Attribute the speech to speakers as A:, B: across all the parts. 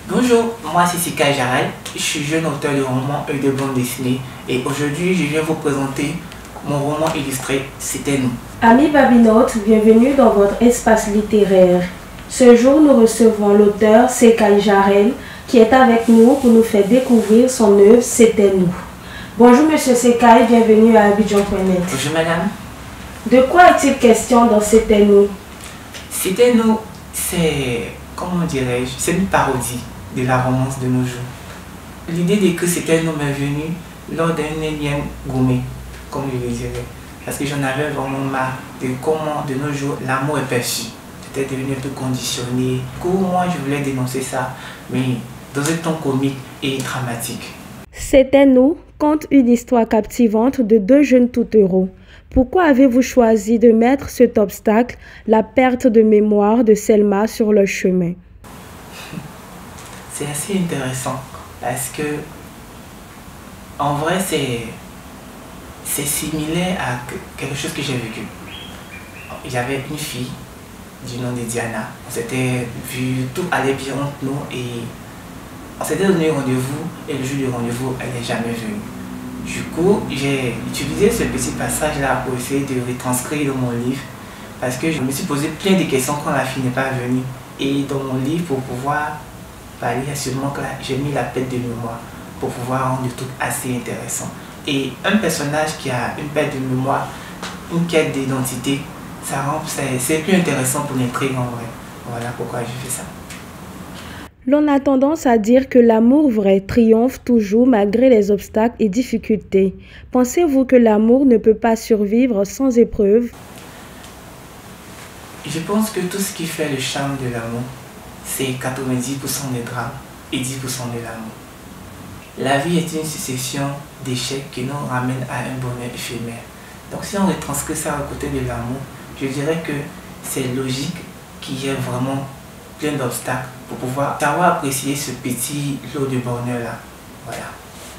A: Bonjour, moi c'est Sekai Jarel, je suis jeune auteur de romans et de bande dessinée et aujourd'hui je viens vous présenter mon roman illustré C'était nous.
B: Amis babinotes, bienvenue dans votre espace littéraire. Ce jour, nous recevons l'auteur Sekai Jarel qui est avec nous pour nous faire découvrir son œuvre C'était nous. Bonjour Monsieur Sekai, bienvenue à Abidjan.net.
A: Bonjour madame.
B: De quoi est-il question dans C'était nous?
A: C'était nous, c'est, comment dirais-je, c'est une parodie de la romance de nos jours. L'idée d'écrire C'était nous m'est venue lors d'un énième gourmet, comme je le dirais. Parce que j'en avais vraiment marre de comment de nos jours l'amour est perçu. C'était devenu un peu conditionné. Du coup, moi je voulais dénoncer ça, mais dans un ton comique et dramatique.
B: C'était nous conte une histoire captivante de deux jeunes tout-heureux. Pourquoi avez-vous choisi de mettre cet obstacle, la perte de mémoire de Selma, sur le chemin?
A: C'est assez intéressant parce que en vrai c'est similaire à quelque chose que j'ai vécu. J'avais une fille du nom de Diana. On s'était vu, tout allait bien entre nous et on s'était donné rendez-vous et le jour du rendez-vous, elle n'est jamais venue. Du coup, j'ai utilisé ce petit passage-là pour essayer de retranscrire dans mon livre parce que je me suis posé plein de questions quand la fille n'est pas venue. Et dans mon livre, pour pouvoir parler, seulement que j'ai mis la perte de mémoire pour pouvoir rendre le truc assez intéressant. Et un personnage qui a une perte de mémoire, une quête d'identité, c'est plus intéressant pour l'intrigue en vrai. Voilà pourquoi j'ai fait ça.
B: L'on a tendance à dire que l'amour vrai triomphe toujours malgré les obstacles et difficultés. Pensez-vous que l'amour ne peut pas survivre sans épreuves?
A: Je pense que tout ce qui fait le charme de l'amour, c'est 90% des drames et 10% de l'amour. La vie est une succession d'échecs qui nous ramènent à un bonheur éphémère. Donc si on retranscrit ça à côté de l'amour, je dirais que c'est logique qu'il y ait vraiment plein d'obstacles pour pouvoir savoir apprécier ce petit lot de bonheur-là. Voilà.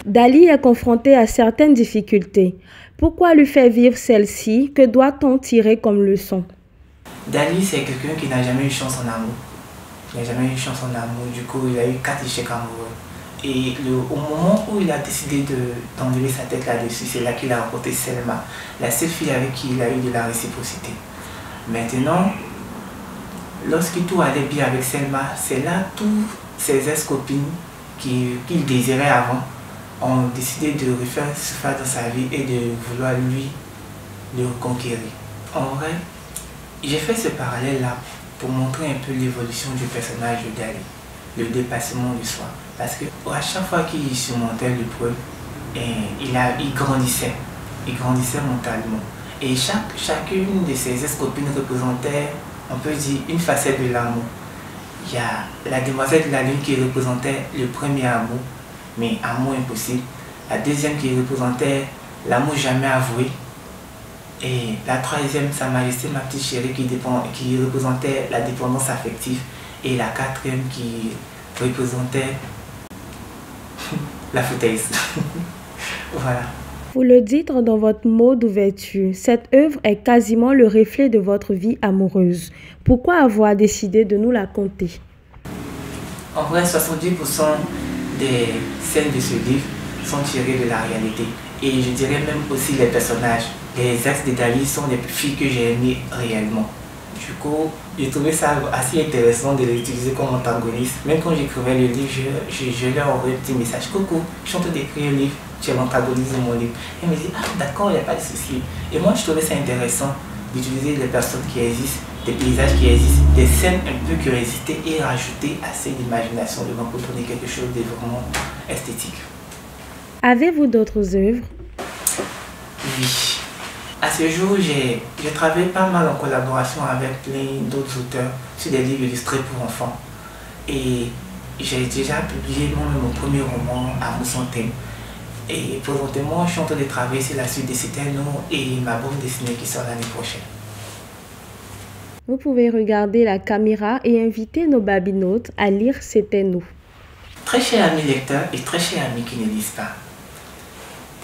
B: Dali est confronté à certaines difficultés. Pourquoi lui faire vivre celle-ci? Que doit-on tirer comme leçon?
A: Dali, c'est quelqu'un qui n'a jamais eu chance en amour. Il n'a jamais eu chance en amour. Du coup, il a eu 4 échecs amoureux. Et au moment où il a décidé d'enlever sa tête là-dessus, c'est là qu'il a rencontré Selma, la seule fille avec qui il a eu de la réciprocité. Maintenant, lorsque tout allait bien avec Selma, c'est là tous ses ex-copines qu'il désirait avant ont décidé de refaire surface dans sa vie et de vouloir lui le reconquérir. En vrai, j'ai fait ce parallèle-là pour montrer un peu l'évolution du personnage de Dali, le dépassement de soi. Parce que à chaque fois qu'il surmontait l'épreuve, il grandissait mentalement. Et chacune de ses ex-copines représentait, on peut dire, une facette de l'amour. Il y a la demoiselle de la lune qui représentait le premier amour, mais amour impossible. La deuxième qui représentait l'amour jamais avoué. Et la troisième, Sa Majesté, ma petite chérie, qui représentait la dépendance affective. Et la quatrième qui représentait la foutaise. Voilà.
B: Vous le dites dans votre mot d'ouverture, cette œuvre est quasiment le reflet de votre vie amoureuse. Pourquoi avoir décidé de nous la conter?
A: En vrai, 70% des scènes de ce livre sont tirées de la réalité. Et je dirais même aussi les personnages. Les ex de Dali sont des filles que j'ai aimées réellement. Du coup, j'ai trouvé ça assez intéressant de les utiliser comme antagonistes. Même quand j'écrivais le livre, je leur envoyais un petit message. Coucou, je suis en train d'écrire un livre, tu es l'antagoniste de mon livre. Et ils me disaient, ah d'accord, il n'y a pas de souci. Et moi, je trouvais ça intéressant d'utiliser les personnes qui existent, des paysages qui existent, des scènes un peu qui ont existé et rajouter assez d'imagination dedans pour donner quelque chose de vraiment esthétique.
B: Avez-vous d'autres œuvres?
A: Oui. À ce jour, j'ai travaillé pas mal en collaboration avec plein d'autres auteurs sur des livres illustrés pour enfants. Et j'ai déjà publié moi-même mon premier roman, Amour sans thème. Et présentement, je suis en train de travailler sur la suite de C'était nous et ma bande dessinée qui sort l'année prochaine.
B: Vous pouvez regarder la caméra et inviter nos babinotes à lire C'était nous.
A: Très chers amis lecteurs et très chers amis qui ne lisent pas.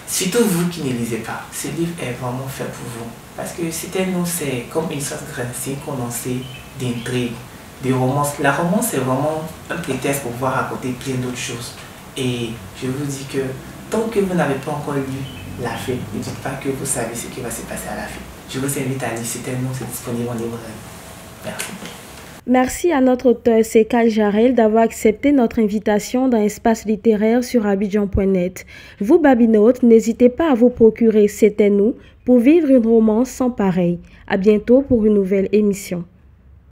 A: Surtout vous qui ne lisez pas, ce livre est vraiment fait pour vous. Parce que C'était nous, c'est comme une sorte de condensé d'intrigue, des romances. La romance, c'est vraiment un prétexte pour pouvoir raconter plein d'autres choses. Et je vous dis que tant que vous n'avez pas encore lu la fée, ne dites pas que vous savez ce qui va se passer à la fée. Je vous invite à lire, c'est disponible en librairie. Merci.
B: Merci à notre auteur Sekal Jarel d'avoir accepté notre invitation dans Espace littéraire sur Abidjan.net. Vous, Babinotes, n'hésitez pas à vous procurer C'était nous pour vivre une romance sans pareil. À bientôt pour une nouvelle émission.